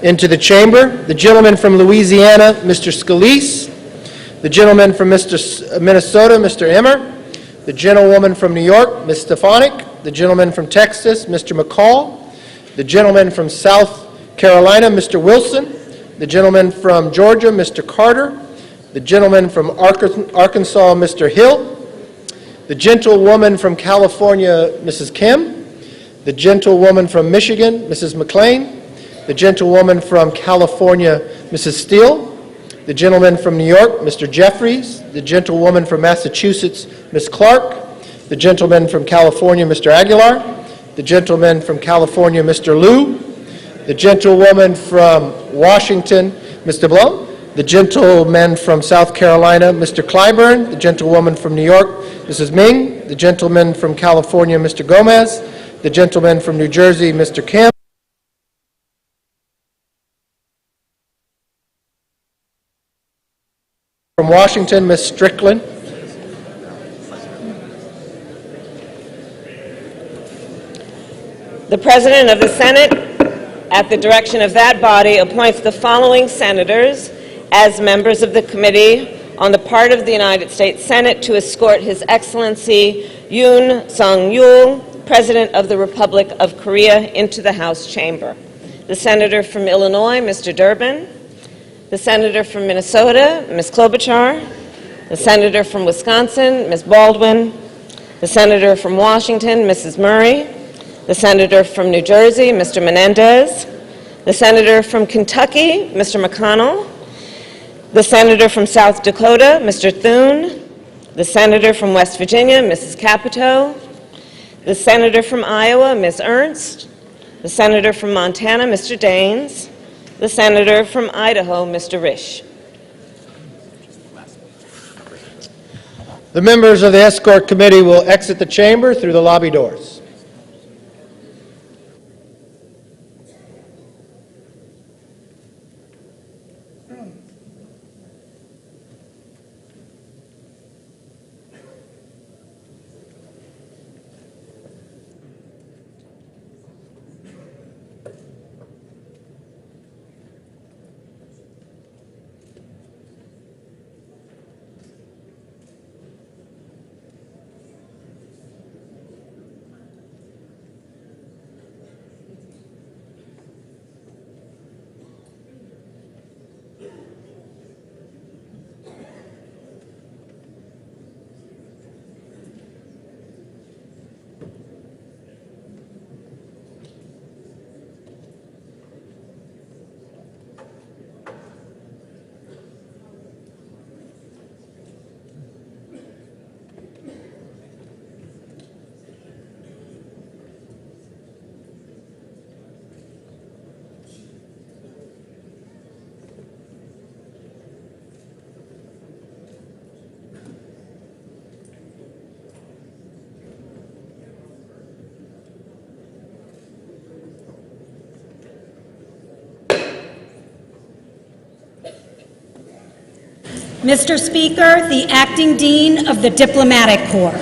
into the chamber. The gentleman from Louisiana, Mr. Scalise. The gentleman from Minnesota, Mr. Emmer. The gentlewoman from New York, Ms. Stefanik. The gentleman from Texas, Mr. McCall. The gentleman from South Carolina, Mr. Wilson. The gentleman from Georgia, Mr. Carter. The gentleman from Arkansas, Mr. Hill. The gentlewoman from California, Mrs. Kim. The gentlewoman from Michigan, Mrs. McLean. The gentlewoman from California, Mrs. Steele. The gentleman from New York, Mr. Jeffries. The gentlewoman from Massachusetts, Ms. Clark. The gentleman from California, Mr. Aguilar. The gentleman from California, Mr. Liu. The gentlewoman from Washington, Mr. Blum. The gentleman from South Carolina, Mr. Clyburn. The gentlewoman from New York, Mrs. Ming. The gentleman from California, Mr. Gomez. The gentleman from New Jersey, Mr. Kim. From Washington, Ms. Strickland. The President of the Senate, at the direction of that body, appoints the following senators as members of the Committee on the part of the United States Senate to escort His Excellency Yoon Sung-yeol, President of the Republic of Korea, into the House chamber. The Senator from Illinois, Mr. Durbin. The Senator from Minnesota, Ms. Klobuchar. The Senator from Wisconsin, Ms. Baldwin. The Senator from Washington, Mrs. Murray. The Senator from New Jersey, Mr. Menendez. The Senator from Kentucky, Mr. McConnell. The Senator from South Dakota, Mr. Thune. The Senator from West Virginia, Mrs. Capito. The Senator from Iowa, Ms. Ernst. The Senator from Montana, Mr. Daines. The Senator from Idaho, Mr. Risch. The members of the escort committee will exit the chamber through the lobby doors. Mr. Speaker, the Acting Dean of the Diplomatic Corps.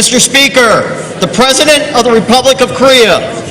Mr. Speaker, the President of the Republic of Korea.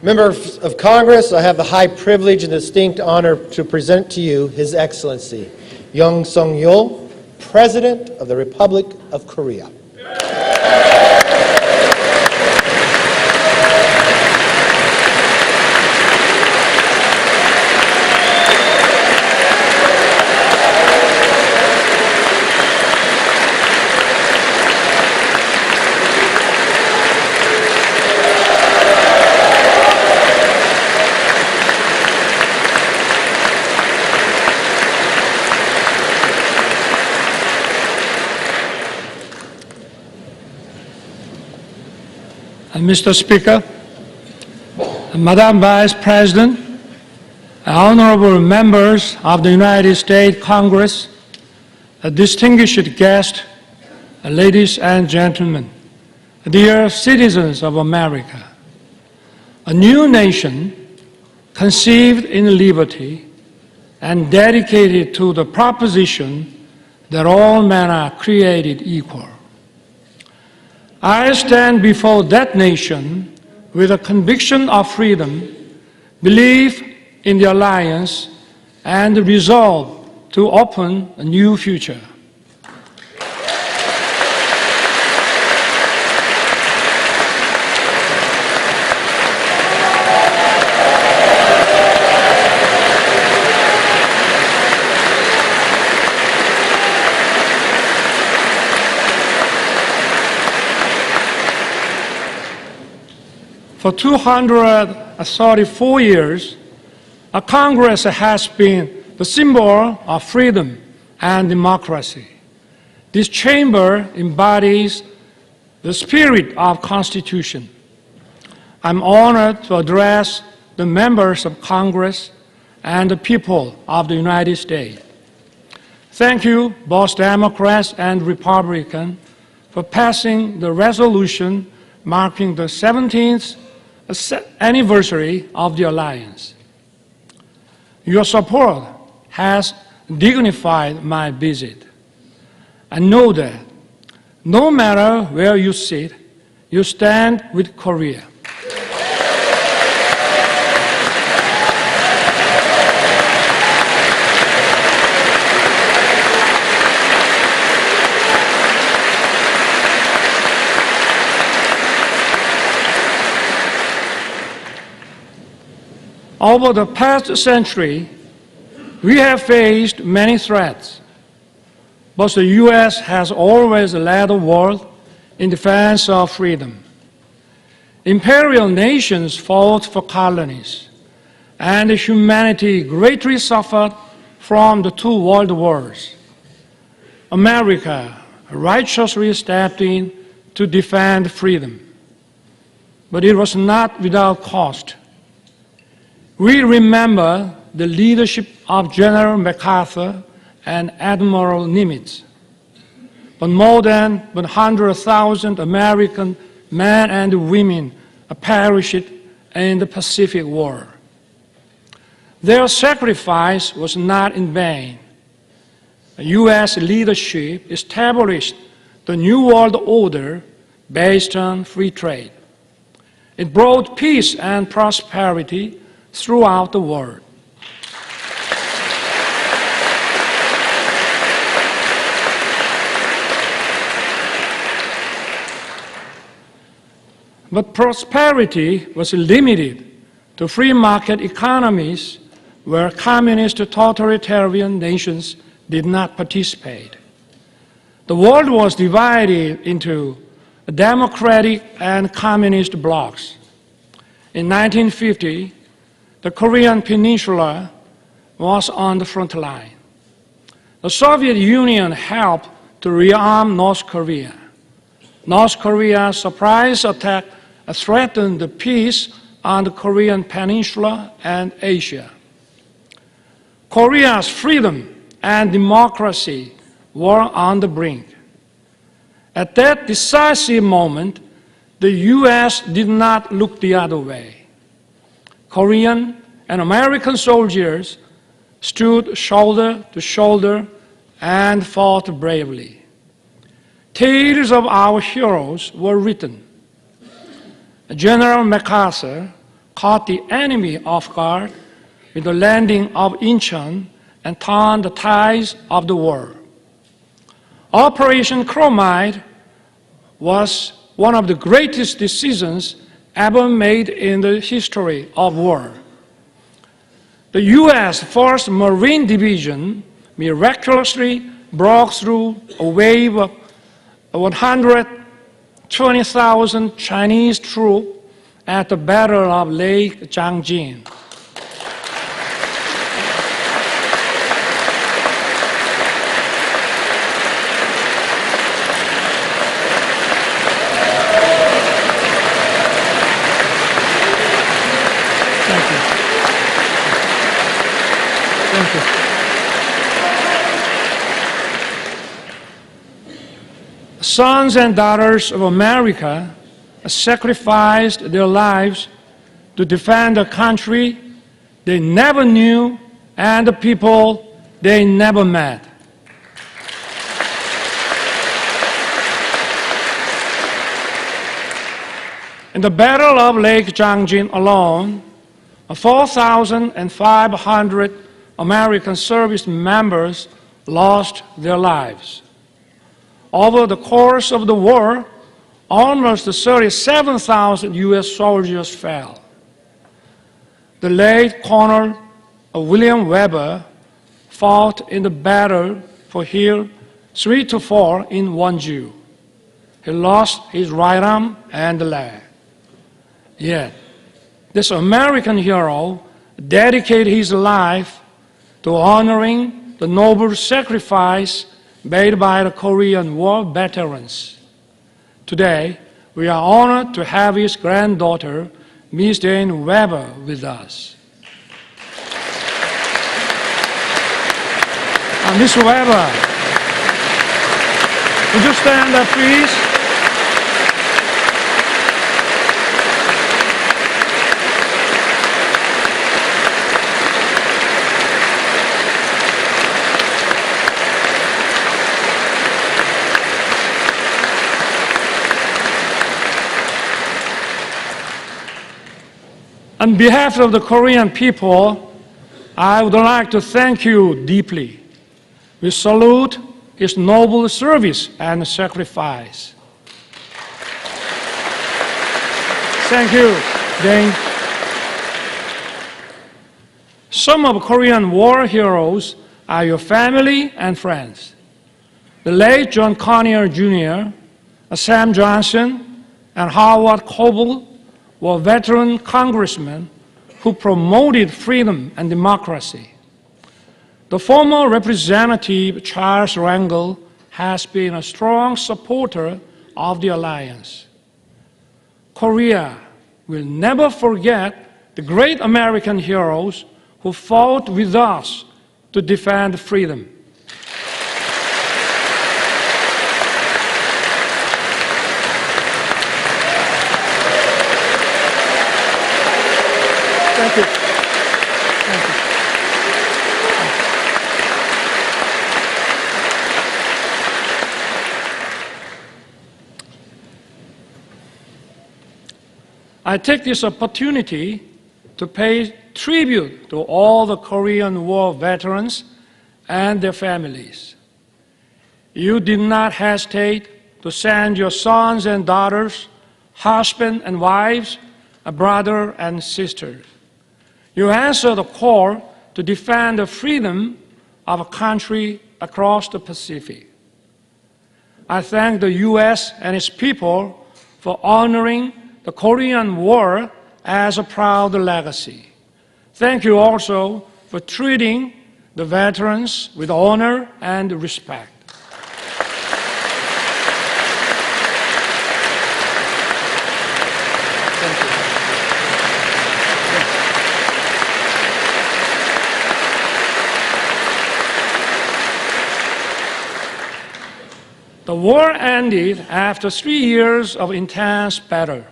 Members of Congress, I have the high privilege and distinct honor to present to you His Excellency Young Sung-yeol, President of the Republic of Korea. Mr. Speaker, Madam Vice President, honorable members of the United States Congress, distinguished guests, ladies and gentlemen, dear citizens of America, a new nation conceived in liberty and dedicated to the proposition that all men are created equal. I stand before that nation with a conviction of freedom, belief in the alliance, and resolve to open a new future. For 234 years, a Congress has been the symbol of freedom and democracy. This chamber embodies the spirit of Constitution. I'm honored to address the members of Congress and the people of the United States. Thank you, both Democrats and Republicans, for passing the resolution marking the 17th anniversary of the Alliance. Your support has dignified my visit. I know that no matter where you sit, you stand with Korea. Over the past century, we have faced many threats, but the U.S. has always led the world in defense of freedom. Imperial nations fought for colonies, and humanity greatly suffered from the two world wars. America righteously stepped in to defend freedom, but it was not without cost. We remember the leadership of General MacArthur and Admiral Nimitz, but more than 100,000 American men and women perished in the Pacific War. Their sacrifice was not in vain. The U.S. leadership established the New World Order based on free trade. It brought peace and prosperity throughout the world. But prosperity was limited to free market economies where communist totalitarian nations did not participate. The world was divided into democratic and communist blocs. In 1950, the Korean Peninsula was on the front line. The Soviet Union helped to rearm North Korea. North Korea's surprise attack threatened the peace on the Korean Peninsula and Asia. Korea's freedom and democracy were on the brink. At that decisive moment, the U.S. did not look the other way. Korean and American soldiers stood shoulder to shoulder and fought bravely. Tales of our heroes were written. General MacArthur caught the enemy off guard with the landing of Incheon and turned the tides of the war. Operation Chromite was one of the greatest decisions ever made in the history of war. The U.S. 1st Marine Division miraculously broke through a wave of 120,000 Chinese troops at the Battle of Lake Changjin. Sons and daughters of America sacrificed their lives to defend a country they never knew and the people they never met. In the Battle of Lake Changjin alone, 4,500 American service members lost their lives. Over the course of the war, almost 37,000 U.S. soldiers fell. The late Colonel William Weber fought in the battle for Hill 3 to 4 in Wonju. He lost his right arm and leg. Yet, this American hero dedicated his life to honoring the noble sacrifice made by the Korean War veterans. Today, we are honored to have his granddaughter, Miss Jane Weber, with us. Miss Weber, would you stand up, please? On behalf of the Korean people, I would like to thank you deeply. We salute his noble service and sacrifice. Thank you, Jane. Some of Korean war heroes are your family and friends. The late John Conyers Jr., Sam Johnson, and Howard Coble were veteran congressmen who promoted freedom and democracy. The former Representative Charles Rangel has been a strong supporter of the alliance. Korea will never forget the great American heroes who fought with us to defend freedom. Thank you. Thank you. I take this opportunity to pay tribute to all the Korean War veterans and their families. You did not hesitate to send your sons and daughters, husbands and wives, a brother and sisters. You answered the call to defend the freedom of a country across the Pacific. I thank the U.S. and its people for honoring the Korean War as a proud legacy. Thank you also for treating the veterans with honor and respect. Thank you. The war ended after 3 years of intense battle.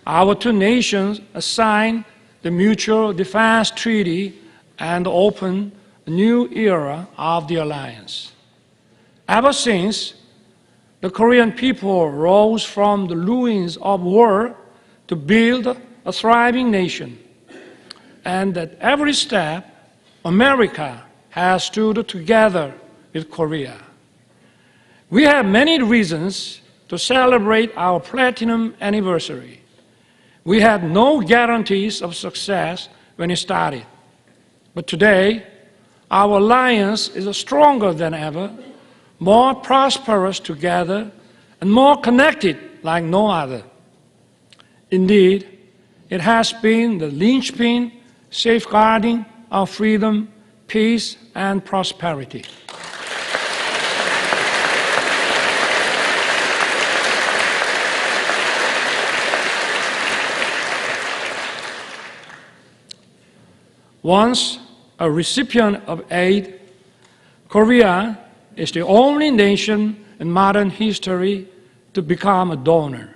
Our two nations signed the Mutual Defense Treaty and opened a new era of the alliance. Ever since, the Korean people rose from the ruins of war to build a thriving nation. And at every step, America has stood together with Korea. We have many reasons to celebrate our platinum anniversary. We had no guarantees of success when it started. But today, our alliance is stronger than ever, more prosperous together, and more connected like no other. Indeed, it has been the linchpin safeguarding our freedom, peace, and prosperity. Once a recipient of aid, Korea is the only nation in modern history to become a donor.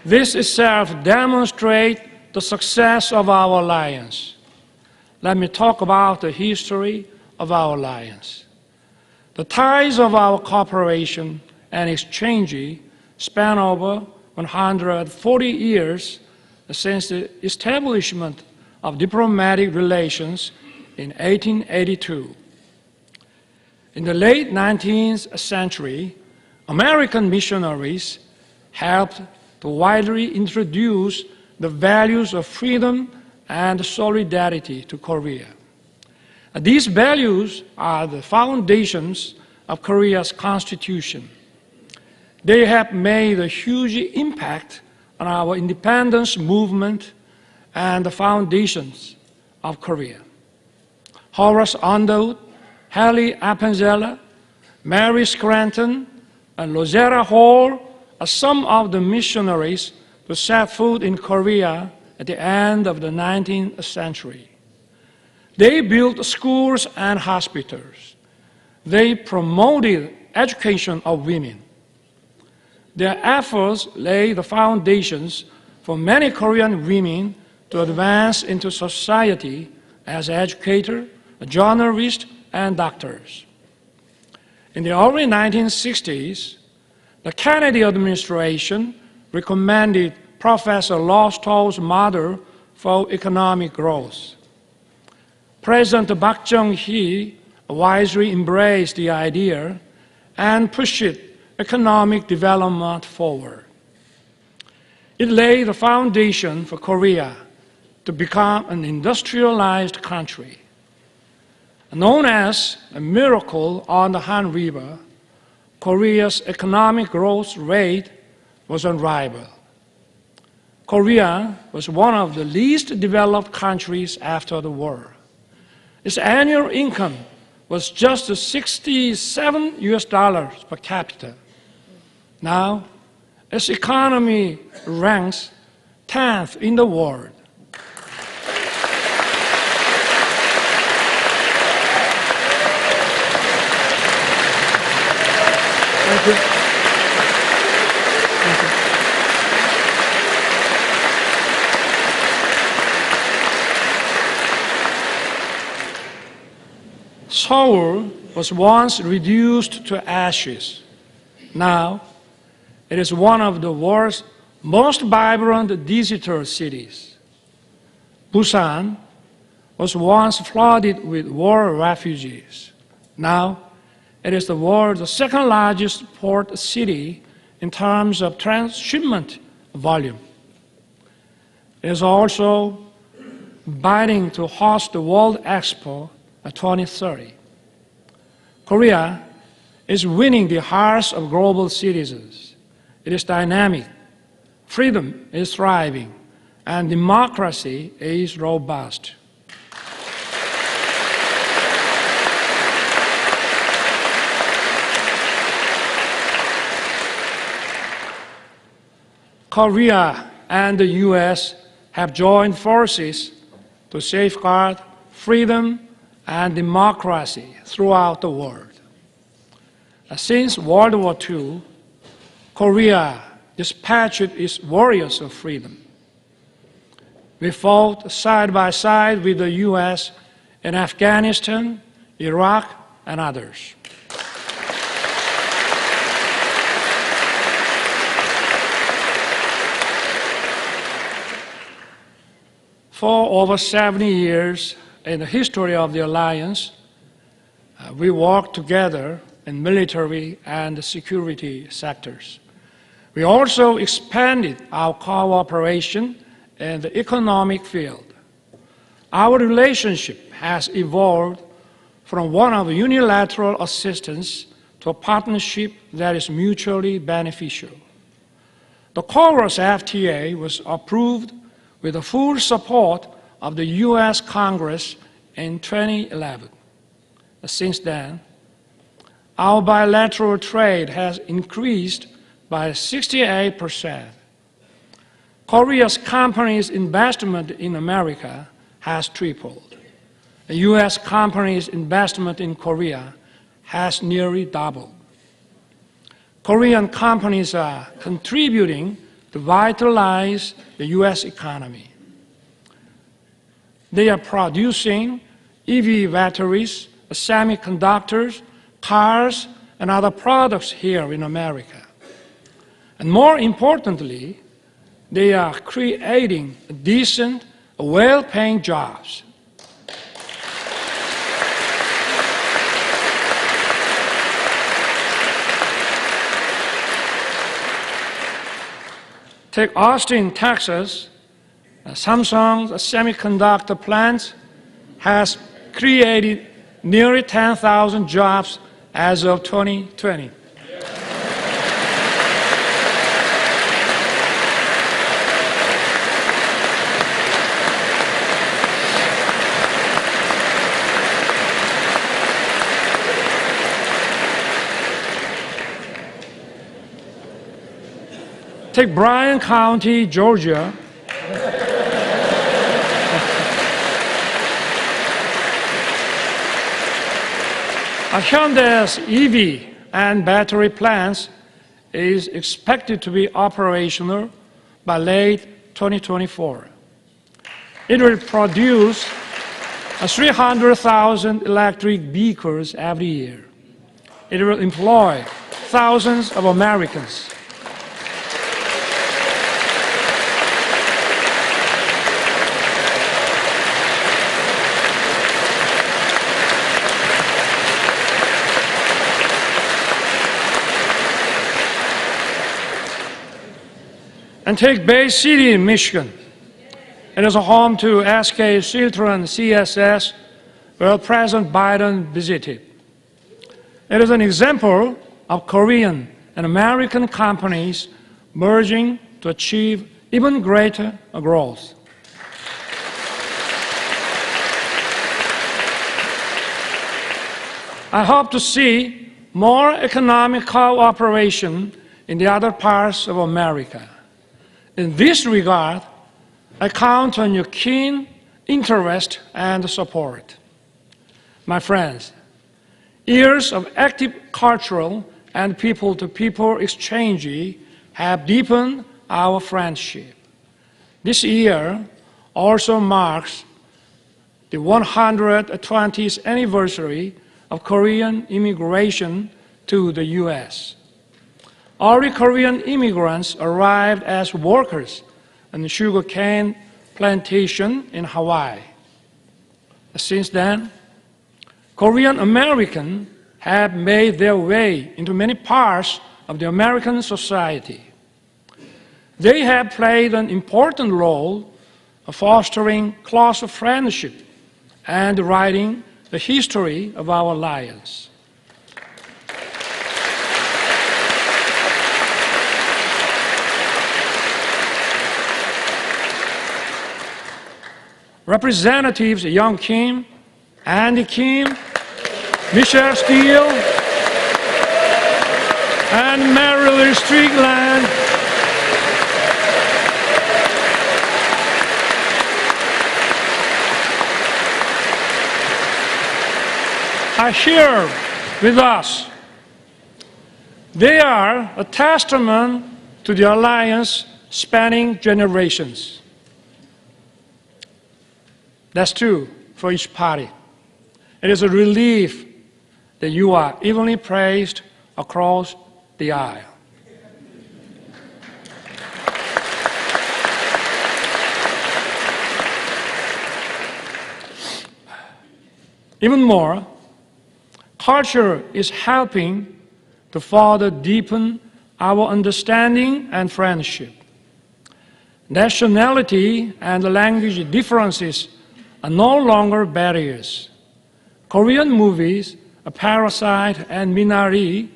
This itself demonstrates the success of our alliance. Let me talk about the history of our alliance. The ties of our cooperation and exchange span over 140 years since the establishment of diplomatic relations in 1882. In the late 19th century, American missionaries helped to widely introduce the values of freedom and solidarity to Korea. These values are the foundations of Korea's constitution. They have made a huge impact on our independence movement and the foundations of Korea. Horace Underwood, Hallie Appenzeller, Mary Scranton, and Rosetta Hall are some of the missionaries who set foot in Korea at the end of the 19th century. They built schools and hospitals. They promoted education of women. Their efforts laid the foundations for many Korean women to advance into society as educators, journalists, and doctors. In the early 1960s, the Kennedy administration recommended Professor Lostow's model for economic growth. President Park Chung-hee wisely embraced the idea and pushed economic development forward. It laid the foundation for Korea to become an industrialized country. Known as a miracle on the Han River, Korea's economic growth rate was unrivaled. Korea was one of the least developed countries after the war. Its annual income was just $67 per capita. Now, its economy ranks 10th in the world. Thank you. Thank you. Seoul was once reduced to ashes. Now, it is one of the world's most vibrant digital cities. Busan was once flooded with war refugees. Now, it is the world's second largest port city in terms of transshipment volume. It is also bidding to host the World Expo 2030. Korea is winning the hearts of global citizens. It is dynamic, freedom is thriving, and democracy is robust. Korea and the U.S. have joined forces to safeguard freedom and democracy throughout the world. Since World War II, Korea dispatched its warriors of freedom. We fought side by side with the U.S. in Afghanistan, Iraq, and others. For over 70 years in the history of the alliance, we worked together in military and security sectors. We also expanded our cooperation in the economic field. Our relationship has evolved from one of unilateral assistance to a partnership that is mutually beneficial. The Chorus FTA was approved with the full support of the U.S. Congress in 2011. Since then, our bilateral trade has increased by 68%. Korea's companies' investment in America has tripled. The U.S. companies' investment in Korea has nearly doubled. Korean companies are contributing to vitalize the U.S. economy. They are producing EV batteries, semiconductors, cars, and other products here in America. And more importantly, they are creating decent, well-paying jobs. Take Austin, Texas. Samsung's semiconductor plant has created nearly 10,000 jobs as of 2020. Take Bryan County, Georgia. Hyundai's EV and battery plants is expected to be operational by late 2024. It will produce 300,000 electric vehicles every year. It will employ thousands of Americans. And take Bay City, Michigan. It is a home to SK Chiltern CSS, where President Biden visited. It is an example of Korean and American companies merging to achieve even greater growth. I hope to see more economic cooperation in the other parts of America. In this regard, I count on your keen interest and support. My friends, years of active cultural and people-to-people exchange have deepened our friendship. This year also marks the 120th anniversary of Korean immigration to the U.S. Early Korean immigrants arrived as workers on the sugarcane plantation in Hawaii. Since then, Korean Americans have made their way into many parts of the American society. They have played an important role of fostering close friendship and writing the history of our alliance. Representatives Young Kim, Andy Kim, Michelle Steele, and Marilyn Strickland are here with us. They are a testament to the alliance spanning generations. That's true for each party. It is a relief that you are evenly praised across the aisle. Even more, culture is helping to further deepen our understanding and friendship. Nationality and language differences are no longer barriers. Korean movies, A Parasite and Minari,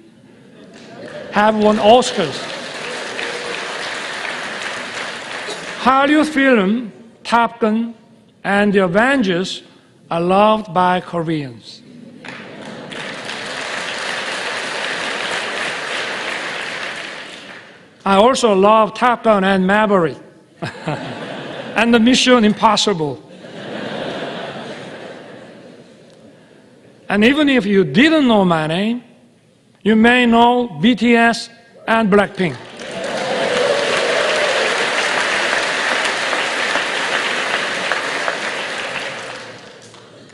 have won Oscars. Hallyu film, Top Gun, and The Avengers are loved by Koreans. I also love Top Gun and Maverick, and the Mission Impossible. And even if you didn't know my name, you may know BTS and Blackpink.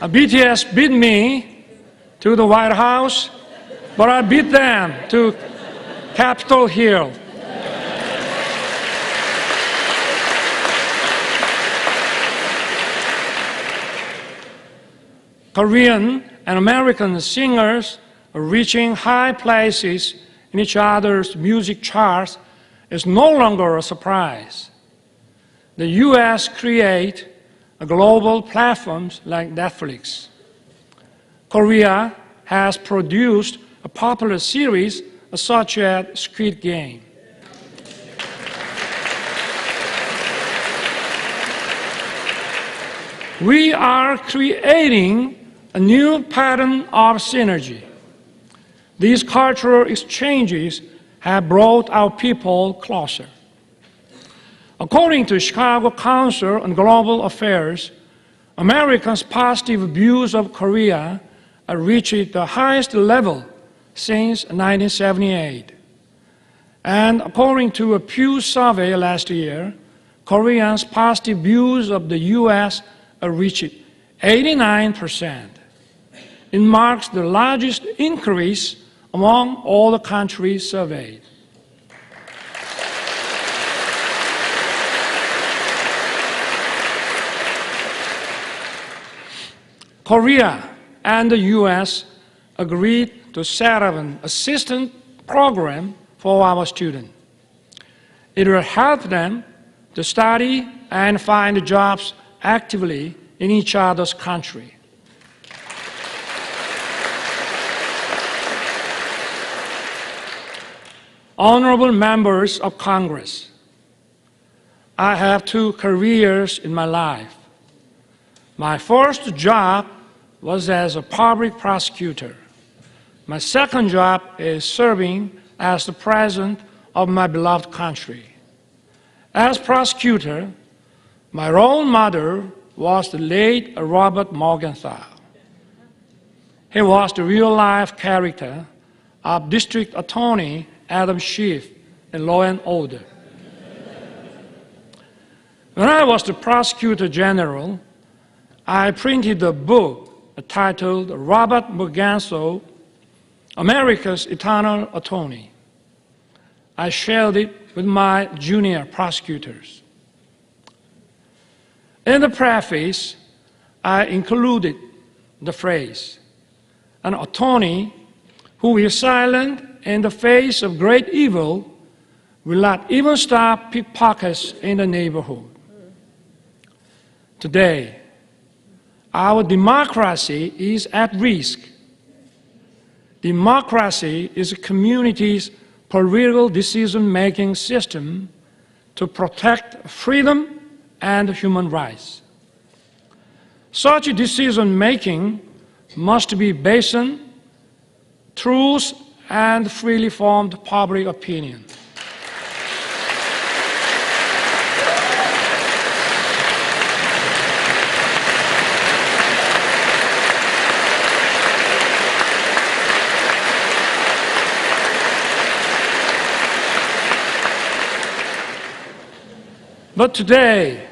BTS beat me to the White House, but I beat them to Capitol Hill. Korean and American singers are reaching high places in each other's music charts is no longer a surprise. The U.S. create global platforms like Netflix. Korea has produced a popular series such as Squid Game. We are creating a new pattern of synergy. These cultural exchanges have brought our people closer. According to Chicago Council on Global Affairs, Americans' positive views of Korea reached the highest level since 1978. And according to a Pew survey last year, Koreans' positive views of the U.S. reached 89%. It marks the largest increase among all the countries surveyed. Korea and the U.S. agreed to set up an assistance program for our students. It will help them to study and find jobs actively in each other's country. Honorable members of Congress, I have 2 careers in my life. My first job was as a public prosecutor. My second job is serving as the president of my beloved country. As prosecutor, my role model was the late Robert Morgenthau. He was the real-life character of District Attorney Adam Schiff in Law and Order. When I was the Prosecutor General, I printed a book titled Robert Morgenthau, America's Eternal Attorney. I shared it with my junior prosecutors. In the preface, I included the phrase, an attorney who is silent in the face of great evil will not even stop pickpockets in the neighborhood. Today, our democracy is at risk. Democracy is a community's political decision-making system to protect freedom and human rights. Such decision-making must be based on truth and freely formed public opinion. But today,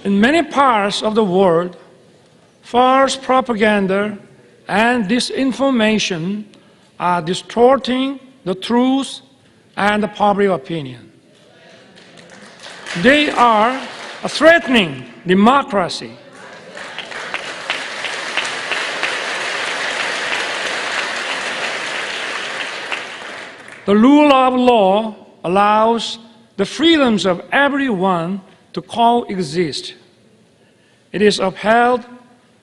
in many parts of the world, false propaganda and disinformation are distorting the truth and the public opinion. They are threatening democracy. The rule of law allows the freedoms of everyone to coexist. It is upheld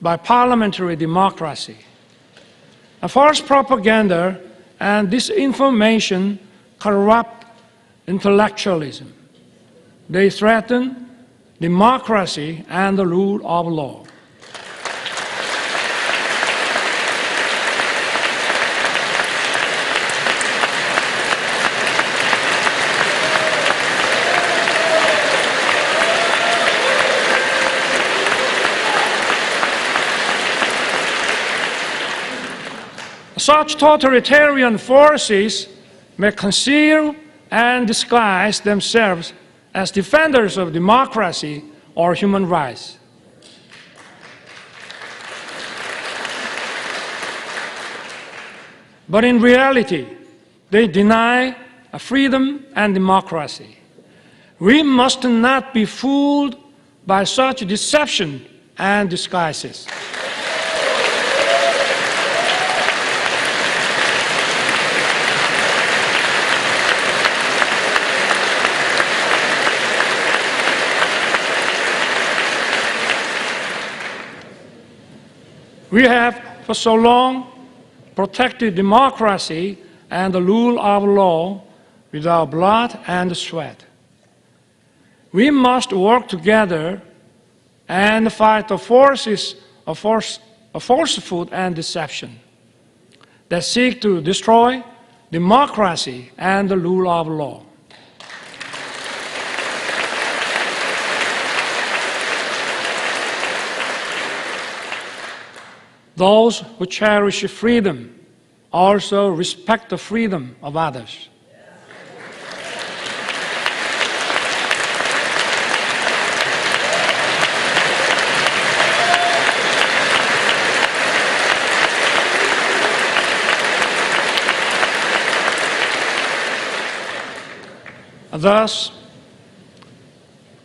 by parliamentary democracy. False propaganda and disinformation corrupt intellectualism. They threaten democracy and the rule of law. Such totalitarian forces may conceal and disguise themselves as defenders of democracy or human rights. But in reality, they deny freedom and democracy. We must not be fooled by such deception and disguises. We have for so long protected democracy and the rule of law with our blood and sweat. We must work together and fight the forces of falsehood and deception that seek to destroy democracy and the rule of law. Those who cherish freedom also respect the freedom of others. Thus,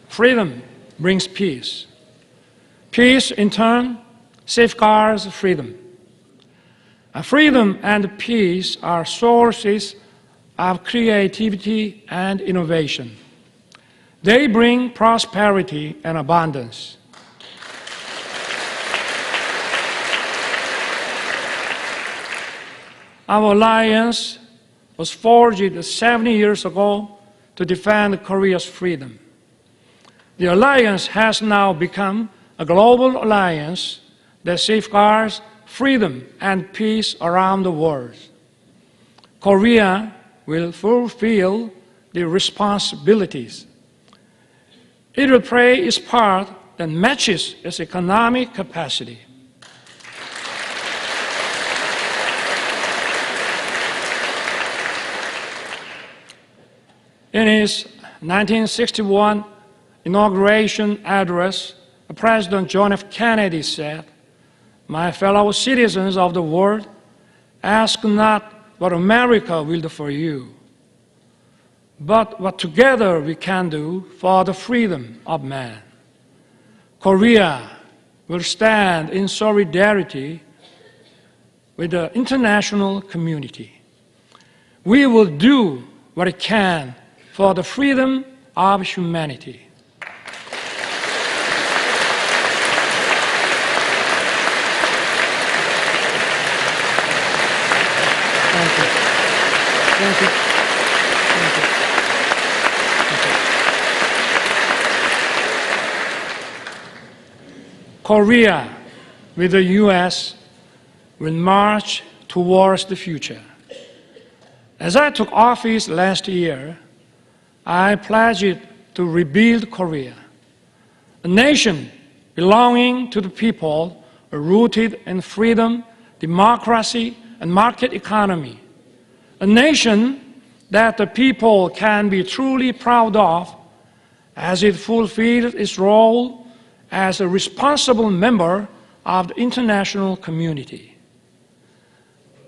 freedom brings peace. Peace, in turn, safeguards freedom. And freedom and peace are sources of creativity and innovation. They bring prosperity and abundance. Our alliance was forged 70 years ago to defend Korea's freedom. The alliance has now become a global alliance that safeguards freedom and peace around the world. Korea will fulfill the responsibilities. It will play its part that matches its economic capacity. In his 1961 inauguration address, President John F. Kennedy said, "My fellow citizens of the world, ask not what America will do for you, but what together we can do for the freedom of man." Korea will stand in solidarity with the international community. We will do what it can for the freedom of humanity. Thank you. Thank you. Thank you. Korea, with the U.S., will march towards the future. As I took office last year, I pledged to rebuild Korea, a nation belonging to the people, rooted in freedom, democracy, and market economy, a nation that the people can be truly proud of as it fulfills its role as a responsible member of the international community.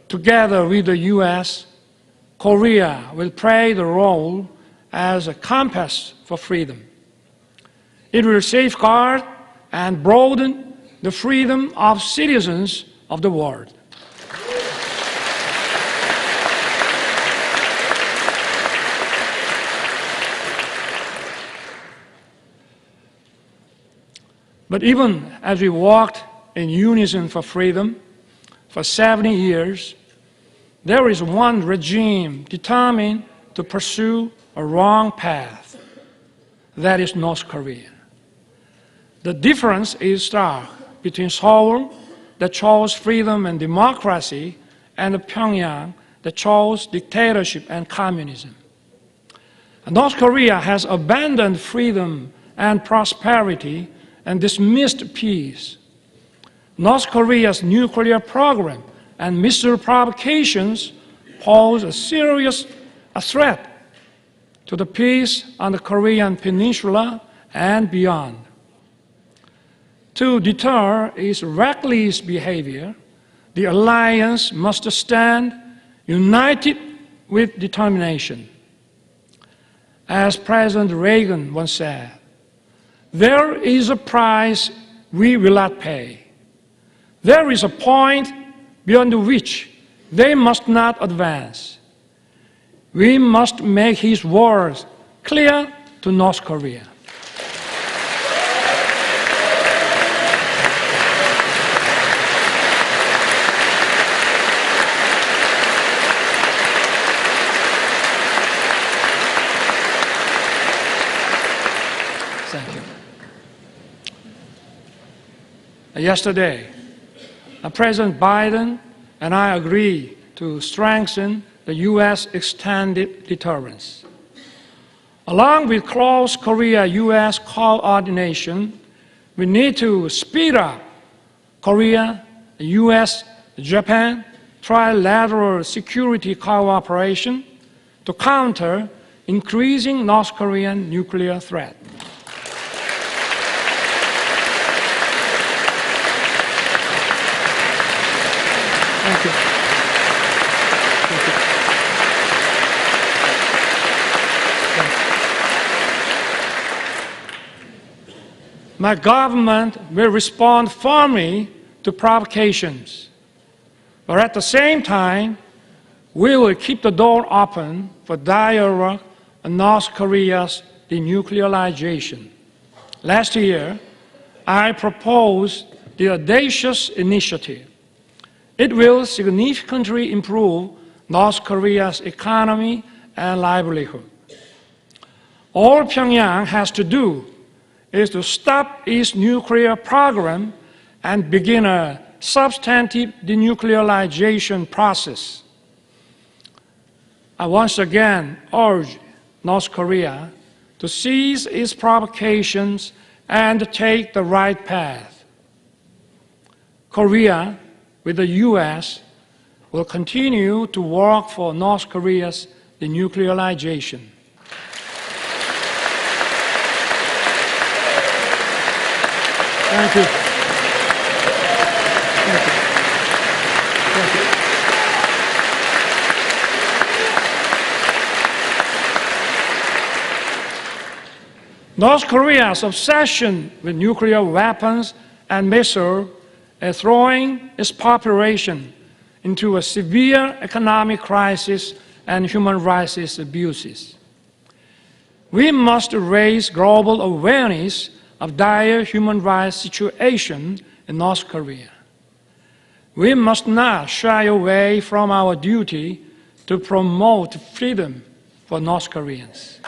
Together with the U.S., Korea will play the role as a compass for freedom. It will safeguard and broaden the freedom of citizens of the world. But even as we walked in unison for freedom for 70 years, there is one regime determined to pursue a wrong path. That is North Korea. The difference is stark between Seoul, that chose freedom and democracy, and Pyongyang, that chose dictatorship and communism. North Korea has abandoned freedom and prosperity and dismissed peace. North Korea's nuclear program and missile provocations pose a serious threat to the peace on the Korean peninsula and beyond. To deter its reckless behavior, the alliance must stand united with determination. As President Reagan once said, "There is a price we will not pay. There is a point beyond which they must not advance." We must make his words clear to North Korea. Thank you. Yesterday, President Biden and I agreed to strengthen the U.S. extended deterrence. Along with close Korea-U.S. coordination, we need to speed up Korea, U.S., Japan trilateral security cooperation to counter increasing North Korean nuclear threat. Thank you. Thank you. My government will respond firmly to provocations, but at the same time, we will keep the door open for dialogue on North Korea's denuclearization. Last year, I proposed the audacious initiative. It will significantly improve North Korea's economy and livelihood. All Pyongyang has to do is to stop its nuclear program and begin a substantive denuclearization process. I once again urge North Korea to cease its provocations and take the right path. Korea, with the U.S., will continue to work for North Korea's denuclearization. Thank you. Thank you. Thank you. North Korea's obsession with nuclear weapons and missiles is throwing its population into a severe economic crisis and human rights abuses. We must raise global awareness of dire human rights situation in North Korea. We must not shy away from our duty to promote freedom for North Koreans.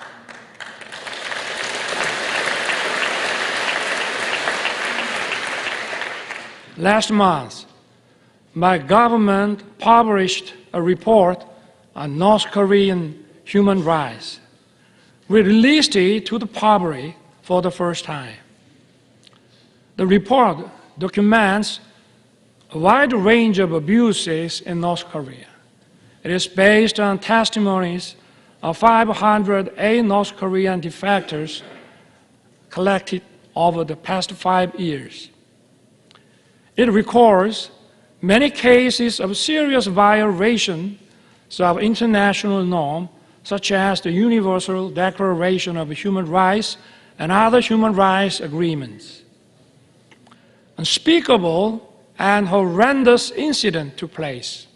Last month, my government published a report on North Korean human rights. We released it to the public for the first time. The report documents a wide range of abuses in North Korea. It is based on testimonies of 508 North Korean defectors collected over the past 5 years. It records many cases of serious violations of international norms, such as the Universal Declaration of Human Rights and other human rights agreements. Unspeakable and horrendous incidents took place.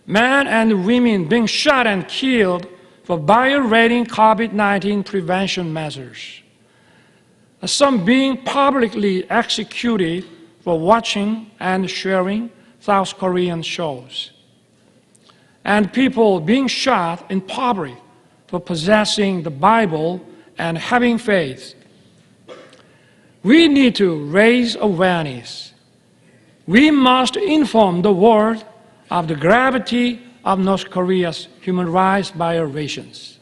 Men and women being shot and killed for violating COVID-19 prevention measures. Some being publicly executed for watching and sharing South Korean shows. And people being shot in public for possessing the Bible and having faith. We need to raise awareness. We must inform the world of the gravity of North Korea's human rights violations.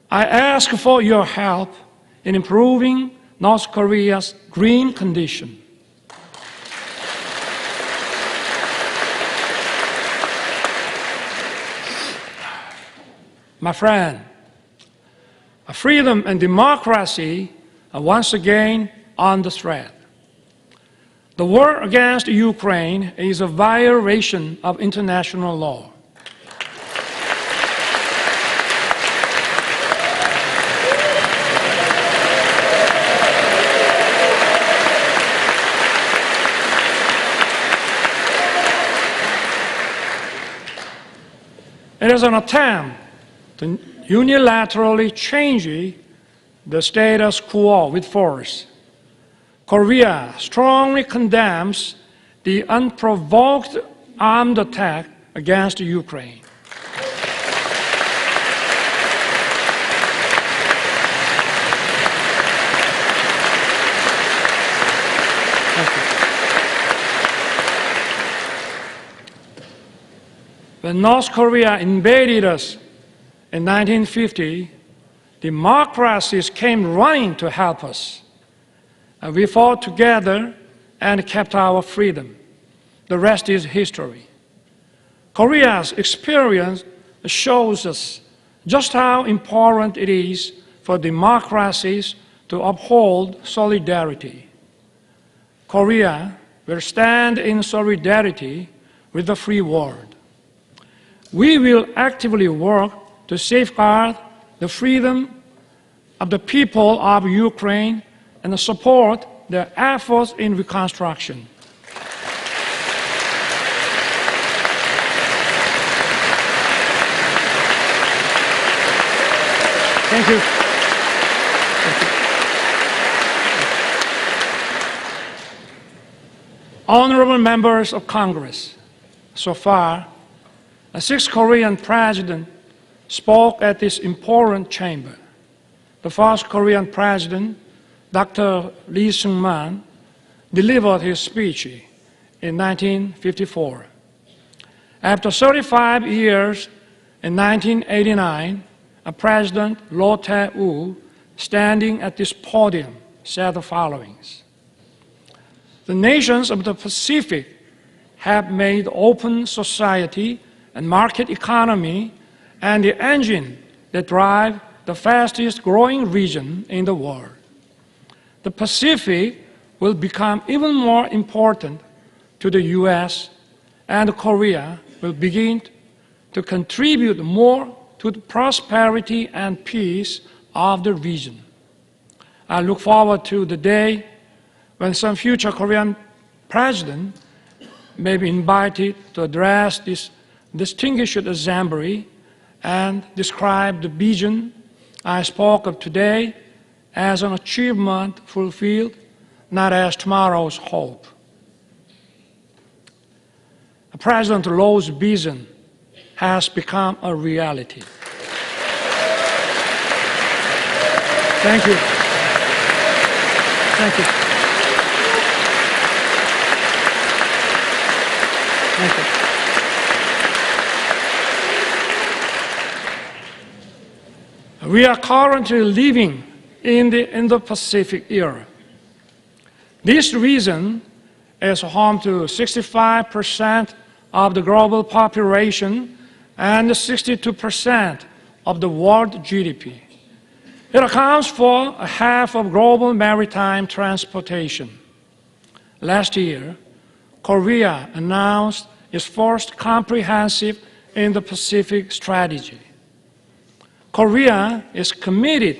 I ask for your help in improving North Korea's green condition. My friend, freedom and democracy are once again under threat. The war against Ukraine is a violation of international law. It is an attempt to unilaterally change the status quo with force. Korea strongly condemns the unprovoked armed attack against Ukraine. When North Korea invaded us in 1950, democracies came running to help us. And we fought together and kept our freedom. The rest is history. Korea's experience shows us just how important it is for democracies to uphold solidarity. Korea will stand in solidarity with the free world. We will actively work to safeguard the freedom of the people of Ukraine and support their efforts in reconstruction. Thank you. Honorable members of Congress, so far, 6 Korean presidents spoke at this important chamber. The first Korean president, Dr. Lee Seung-man, delivered his speech in 1954. After 35 years, in 1989, President Roh Tae-woo, standing at this podium, said the following: "The nations of the Pacific have made open society and market economy and the engine that drive the fastest growing region in the world. The Pacific will become even more important to the U.S., and Korea will begin to contribute more to the prosperity and peace of the region." I look forward to the day when some future Korean president may be invited to address this distinguished assembly and describe the vision I spoke of today as an achievement fulfilled, not as tomorrow's hope. President Roh's vision has become a reality. Thank you. Thank you. Thank you. We are currently living in the Indo-Pacific era. This region is home to 65% of the global population and 62% of the world GDP. It accounts for half of global maritime transportation. Last year, Korea announced its first comprehensive Indo-Pacific strategy. Korea is committed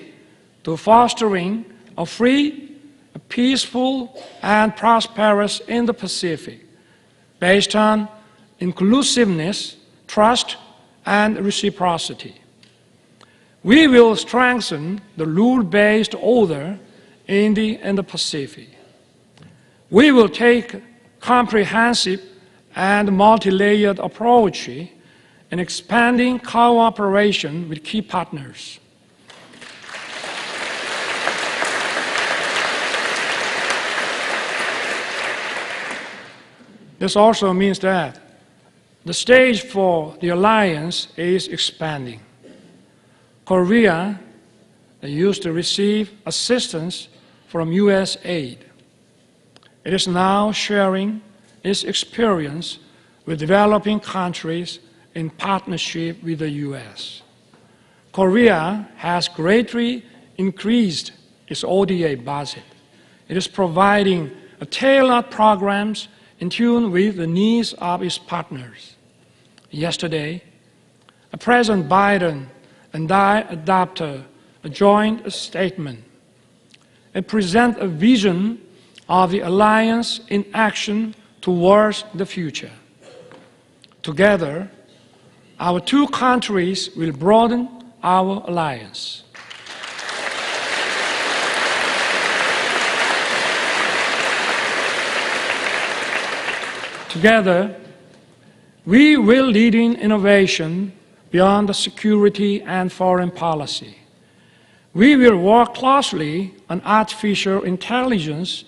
to fostering a free, peaceful, and prosperous Indo-Pacific based on inclusiveness, trust, and reciprocity. We will strengthen the rule-based order in the Indo-Pacific. We will take a comprehensive and multi-layered approach in expanding cooperation with key partners. This also means that the stage for the alliance is expanding. Korea used to receive assistance from U.S. aid. It is now sharing its experience with developing countries in partnership with the U.S. Korea has greatly increased its ODA budget. It is providing tailored programs in tune with the needs of its partners. Yesterday, President Biden and I adopted a joint statement and present a vision of the alliance in action towards the future. Together, our two countries will broaden our alliance. Together, we will lead in innovation beyond the security and foreign policy. We will work closely on artificial intelligence,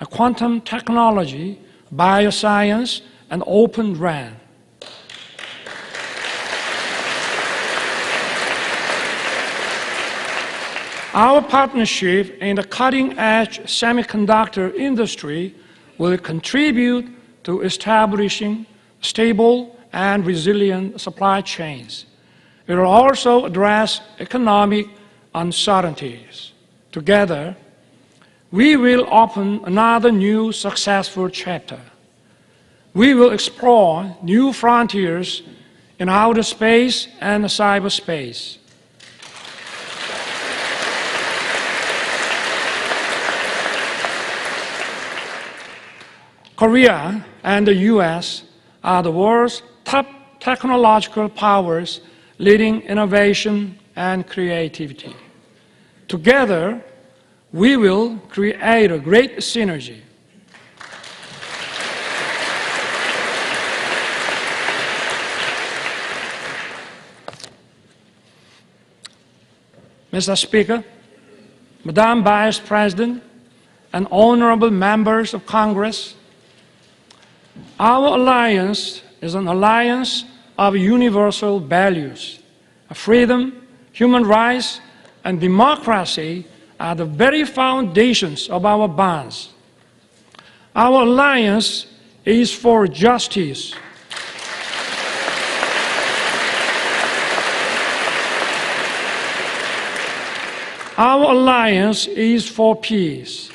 quantum technology, bioscience, and open RAN. Our partnership in the cutting-edge semiconductor industry will contribute to establishing stable and resilient supply chains. It will also address economic uncertainties. Together, we will open another new successful chapter. We will explore new frontiers in outer space and cyberspace. Korea and the US are the world's top technological powers leading innovation and creativity. Together, we will create a great synergy. Mr. Speaker, Madam Vice President, and honorable members of Congress, our alliance is an alliance of universal values. Freedom, human rights, and democracy are the very foundations of our bonds. Our alliance is for justice. Our alliance is for peace.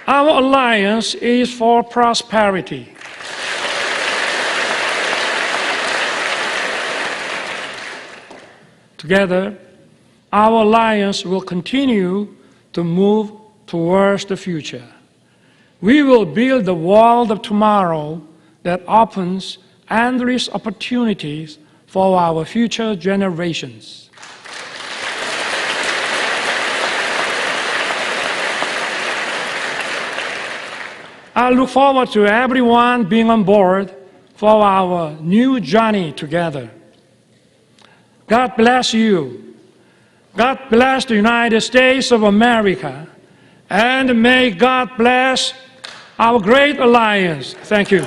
Our alliance is for prosperity. Together, our alliance will continue to move towards the future. We will build the world of tomorrow that opens endless opportunities for our future generations. I look forward to everyone being on board for our new journey together. God bless you. God bless the United States of America. And may God bless our great alliance. Thank you.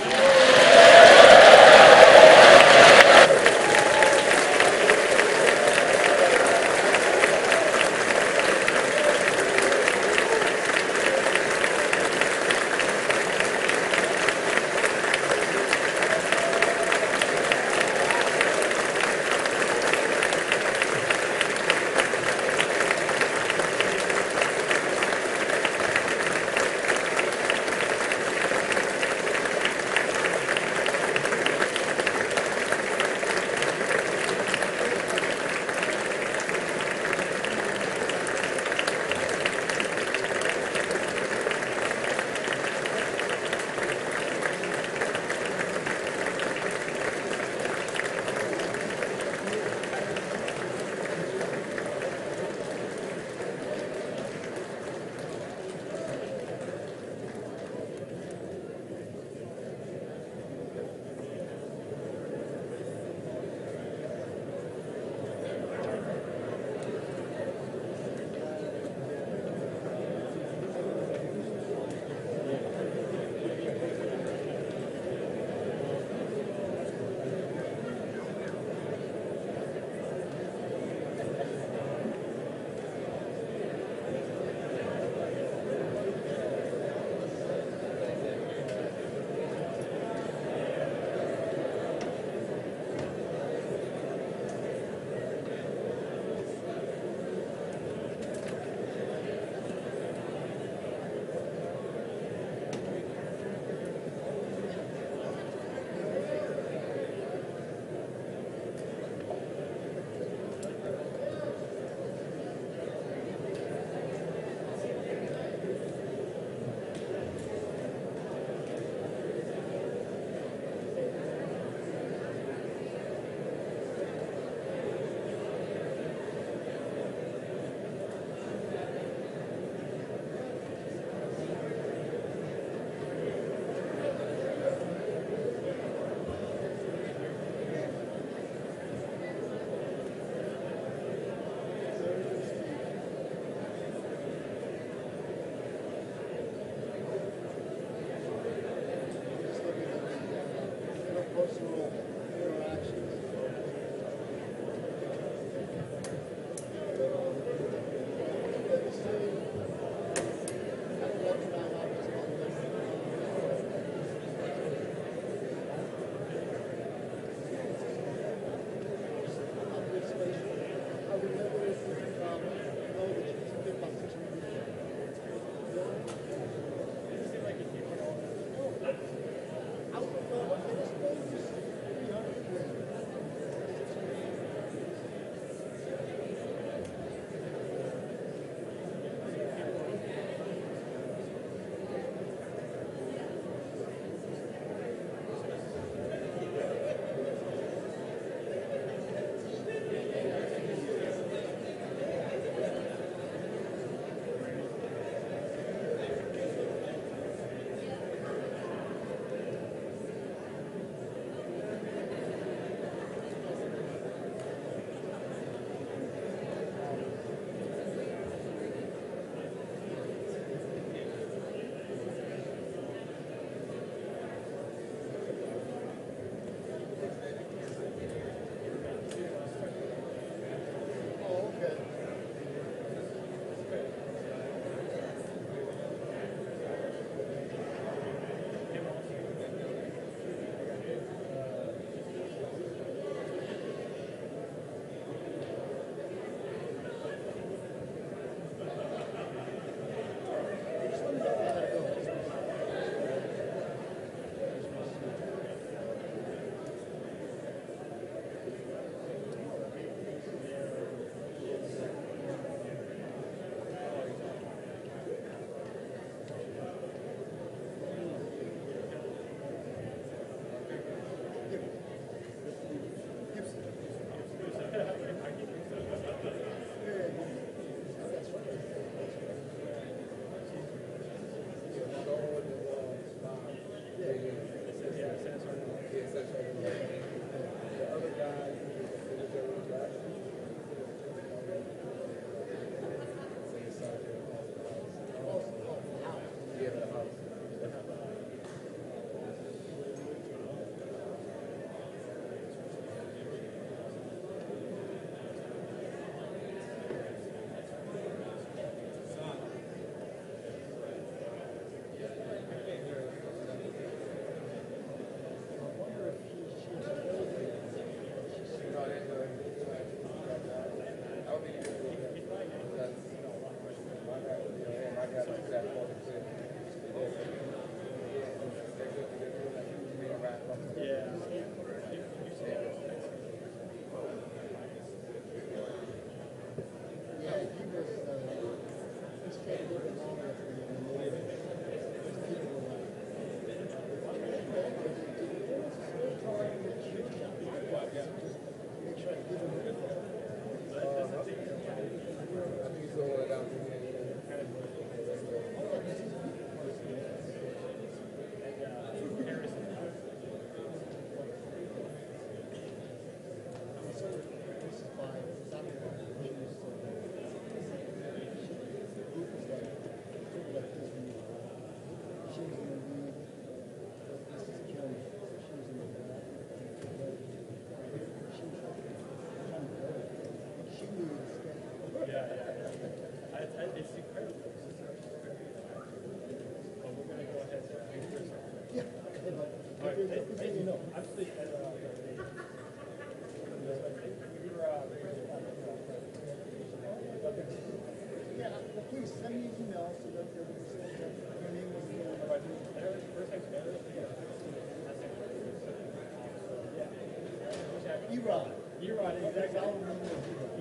Erod, exactly.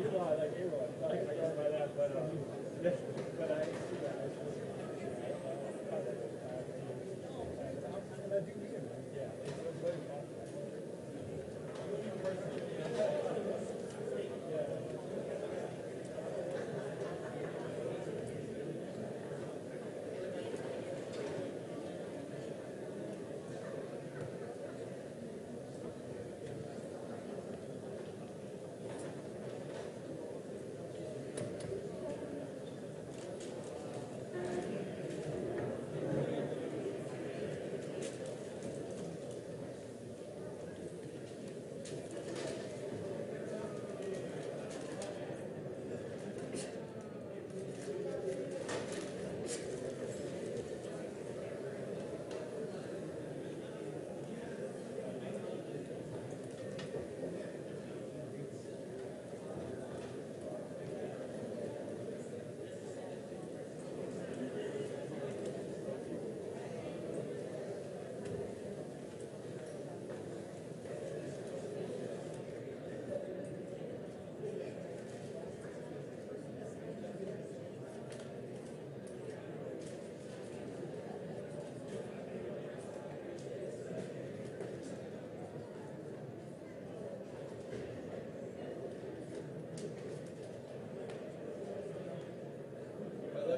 Erod, like Erod. I go by that, but I see that.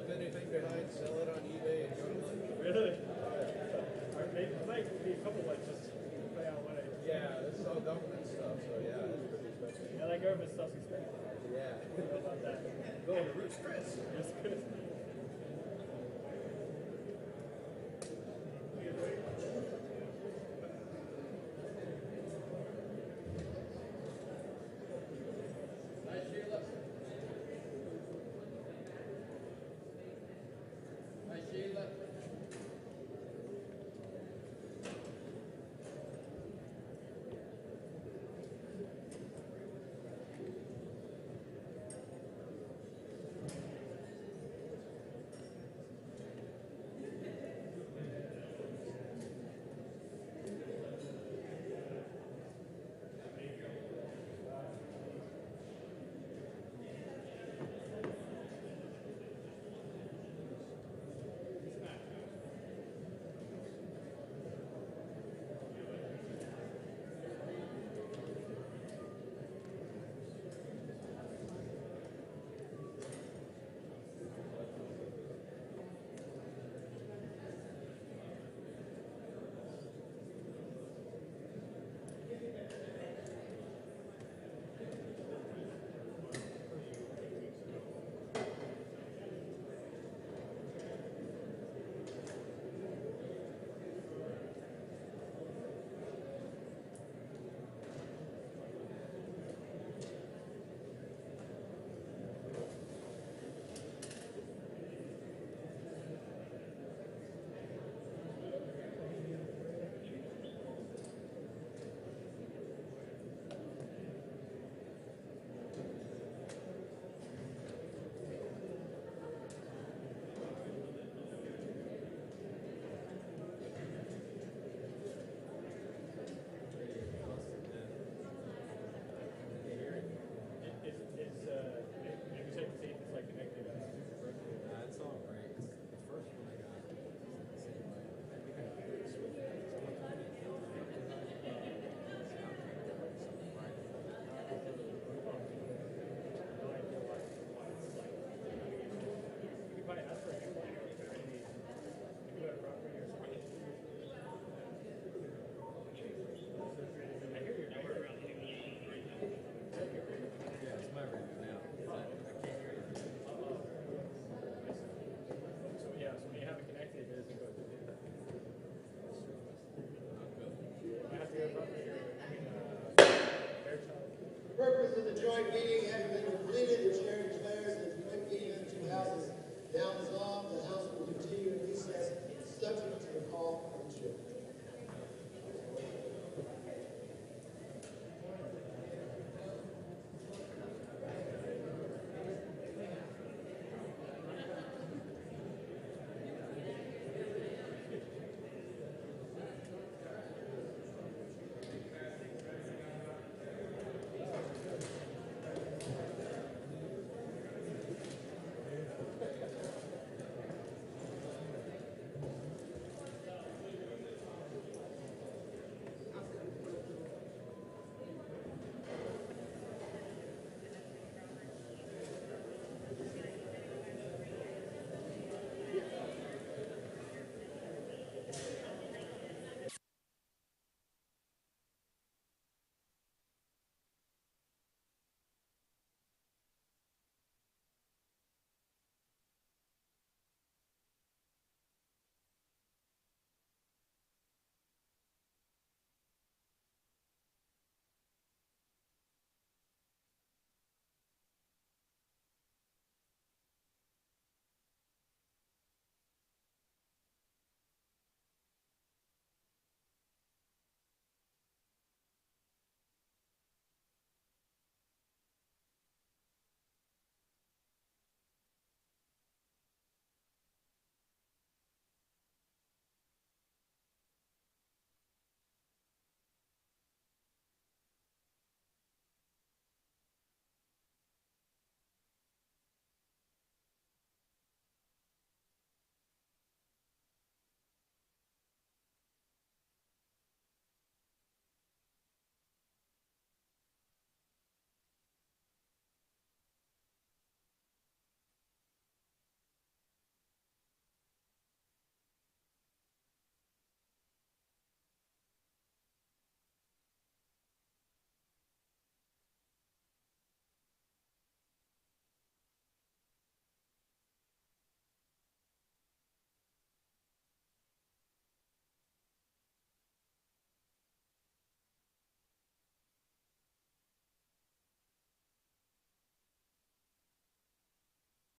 Anything behind, sell it on eBay and go to lunch. Really? There might be a couple ones just play out what I. Yeah, this is all government stuff, so yeah, it's pretty expensive. Yeah, that government stuff's expensive. Yeah. I don't know about that. Going to Roots Chris. It's good.